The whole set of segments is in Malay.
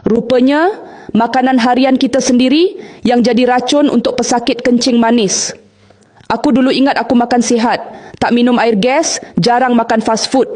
Rupanya, makanan harian kita sendiri yang jadi racun untuk pesakit kencing manis. Aku dulu ingat aku makan sihat, tak minum air gas, jarang makan fast food.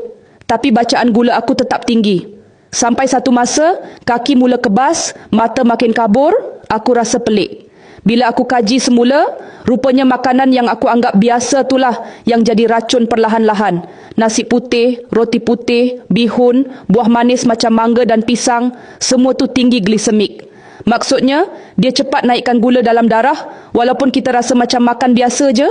Tapi bacaan gula aku tetap tinggi. Sampai satu masa, kaki mula kebas, mata makin kabur, aku rasa pelik. Bila aku kaji semula, rupanya makanan yang aku anggap biasa itulah yang jadi racun perlahan-lahan. Nasi putih, roti putih, bihun, buah manis macam mangga dan pisang, semua tu tinggi glisemik. Maksudnya, dia cepat naikkan gula dalam darah walaupun kita rasa macam makan biasa je.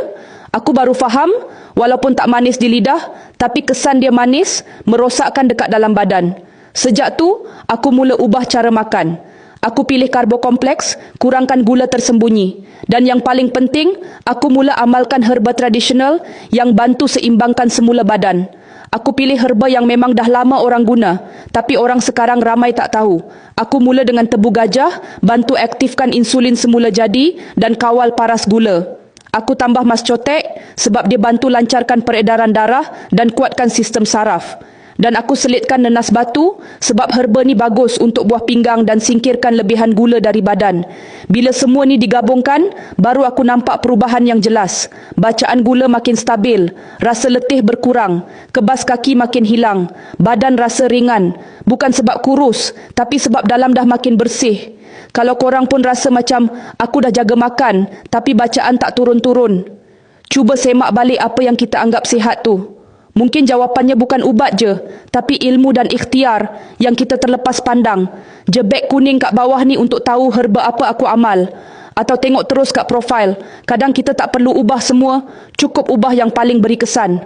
Aku baru faham, walaupun tak manis di lidah, tapi kesan dia manis, merosakkan dekat dalam badan. Sejak tu, aku mula ubah cara makan. Aku pilih karbo kompleks, kurangkan gula tersembunyi. Dan yang paling penting, aku mula amalkan herba tradisional yang bantu seimbangkan semula badan. Aku pilih herba yang memang dah lama orang guna, tapi orang sekarang ramai tak tahu. Aku mula dengan tebu gajah, bantu aktifkan insulin semula jadi dan kawal paras gula. Aku tambah mas cotek sebab dia bantu lancarkan peredaran darah dan kuatkan sistem saraf. Dan aku selitkan nenas batu sebab herba ni bagus untuk buah pinggang dan singkirkan lebihan gula dari badan. Bila semua ni digabungkan, baru aku nampak perubahan yang jelas. Bacaan gula makin stabil, rasa letih berkurang, kebas kaki makin hilang, badan rasa ringan. Bukan sebab kurus, tapi sebab dalam dah makin bersih. Kalau korang pun rasa macam aku dah jaga makan, tapi bacaan tak turun-turun, cuba semak balik apa yang kita anggap sihat tu. Mungkin jawapannya bukan ubat je, tapi ilmu dan ikhtiar yang kita terlepas pandang. Je beg kuning kat bawah ni untuk tahu herba apa aku amal. Atau tengok terus kat profil. Kadang kita tak perlu ubah semua, cukup ubah yang paling beri kesan.